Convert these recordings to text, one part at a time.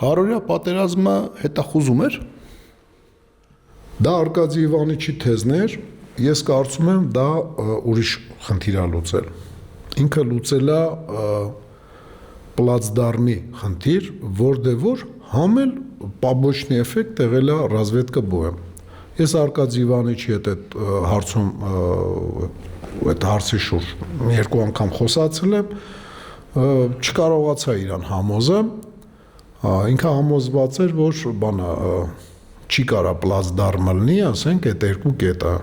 Քարորիա պատերազմը հետախուզում էր։ Դա Արկադի Իվանիչի թեզն էր, ես կարծում եմ դա ուրիշ խնդիր է լուծել։ Ինքը լուծել է պլացդարմի խնդիր, որտեղ համել побочный էֆեկտ եղել է ռազմետկա բոյը։ Ես Արկադի Իվանիչի հետ այդ հարցում այդ հարցի շուրջ երկու անգամ խոսացել եմ, չկարողացա իրան համոզեմ, ինքը համոզված էր, որ բանը չի կարա պլացդարմը լինի, ասենք այդ երկու կետը,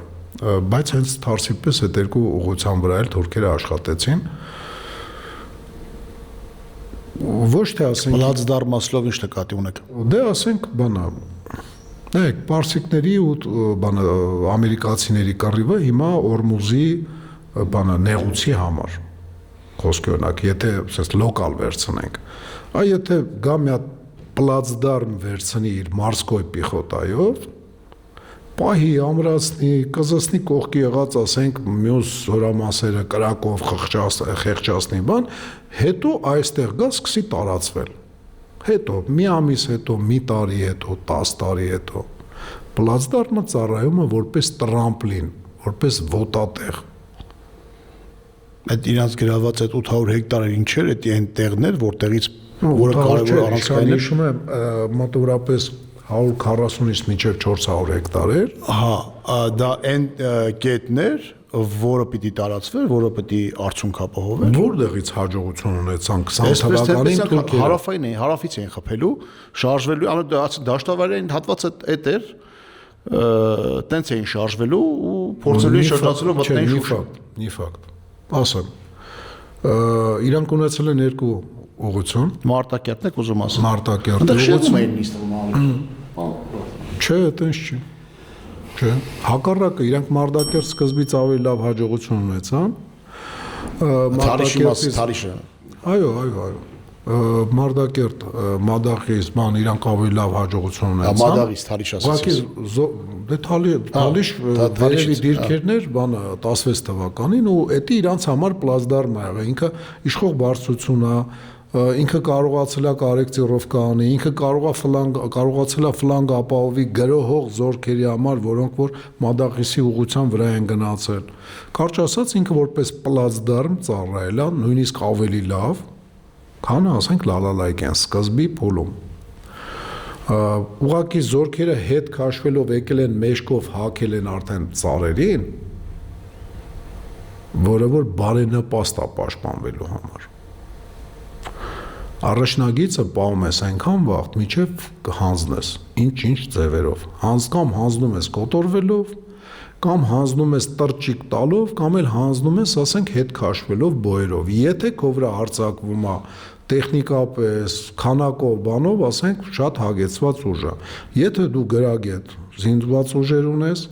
բայց հենց թարսի պես այդ երկու ուղղության վրա էլ թուրքերը աշխատեցին։ Ոչ թե ասենք պլացդարմը ասելով ինչ նկատի ունեք։ Դե ասենք բանը նայեք պարսիկների ու բանը ամերիկացիների կռիվը հիմա Օրմուզի բանը նեղուցի համար խոսքի օրինակ եթե ասես լոկալ վերցնենք այ եթե գա մի հատ պլացդարմ վերցնի իր մարսկոյ պիխոտայով պահի ամրացնի կզսնի կողքի եղած ասենք մյուս հորամասերը կրակով խեղճացնի բան հետո այստեղ գա սկսի տարածվել հետո մի ամիս հետո մի տարի հետո 10 տարի հետո պլացդարմը ծառայում է որպես տրամպլին որպես ոտատեղ այդ իրանց գրաված այդ 800 հեկտարը ինչ էր այդ այն տեղներ որտեղից որը կարևոր առանցքային է հիշում եմ մոտավորապես 140-ից մինչև 400 հեկտար էր հա դա այն կետներ որը պիտի տարածվեր, որը պիտի արդյունք ապահովեր։ Որտեղից հաջողություն ունեցան 20 թվականին թուրքերը հարավային էին, հարավից էին խփելու, շարժվելու, դաշտավարային հատվածը այդ էր, տենց էին շարժվելու ու փորձելու էին շրջացնելու մտնային շուշը։ Մի ֆակտ։ Ասեմ։ Իրանք ունեցել են երկու ուղղություն։ Մարտակերտն եք ուզում ասել։ Մարտակերտը ուղղություն էին նիստում։ Չէ, այտենց չի։ Չէ, հակառակը իրանք Մարտակերտ սկզբից ավելի լավ հաջողություն ունեցան։ Թարիշը։ Այո։ Մարտակերտ, Մադախիս, ման իրանք ավելի լավ հաջողություն ունեցան։ Մադաղից Թալիշ ասեցի։ Դե Թալիշ վերևի դիրքերն էր, բանը 16 թվականին ու դա իրանք համար պլացդարմ է եղել։ Ինքը իշխող բարձրություն է, ինքը կարողացել է կարեկտիրովկա անի, ինքը կարողացել է ֆլանգ ապահովի գրոհող զորքերի համար, որոնք որ Մադաղիսի ուղղության վրա են գնացել։ Կարճ ասած ինքը որպես պլացդարմ ծառայել է նույնիսկ ավելի լավ, քան ասենք Լալալայքյան սկզբի փուլում։ Ուղղակի զորքերը հետ քաշվելով եկել են մեջքով հակել են արդեն ծառերին, որը որ բարենպաստ է պաշտպանվելու համար։ Առաջնագիծը պահում ես այնքան վաղ, մինչև կհանձնես, ինչ ձևերով։ Կամ հանձնում ես կոտորվելով, կամ հանձնում ես տրճիկ տալով, կամ էլ հանձնում ես, ասենք, հետ քաշվելով բոյերով։ Եթե քո վրա հարձակվում է տեխնիկապես, քանակով, բանով, ասենք, շատ հագեցված ուժ է։ Եթե դու գրագետ զինված ուժեր ունես,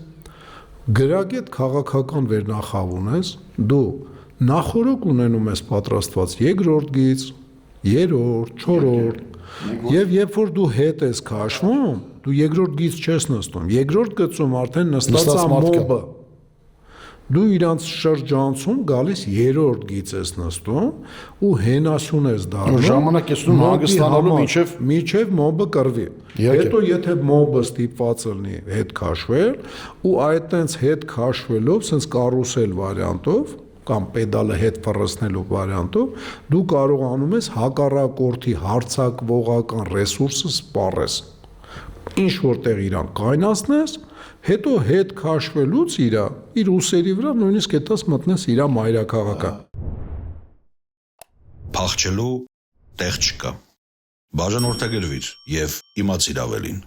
գրագետ քաղաքական վերնախավ ունես, դու նախորոք ունենում ես պատրաստված երկրորդ գիծ, երրորդ, չորրորդ, եւ երբ որ դու հետ ես քաշվում, դու երկրորդ գիծ չես նստում, երկրորդ գծում արդեն նստած է մոբը, դու իրանց շրջանցում գալիս երրորդ գիծ ես նստում ու հենասյուն ես դառնում, ժամանակ ես ունում հանգստանալու մինչև մոբը կռվի, հետո եթե մոբը ստիպված լինի հետ քաշվել ու այդտենց հետ քաշվելով, սենց կարուսել վարիանտով կամ պեդալը հետ ֆռռցնելու վարիանտով դու կարողանում ես հակառակորդի հարձակվողական ռեսուրսը սպառես ինչ որտեղ իրան կայնացնես հետո հետ քաշվելուց իր ուսերի վրա նույնիսկ հետս մտնես իր մայրաքաղաքը Փախչելու տեղ չկա բաժանորդագրվիր եւ իմացիր ավելին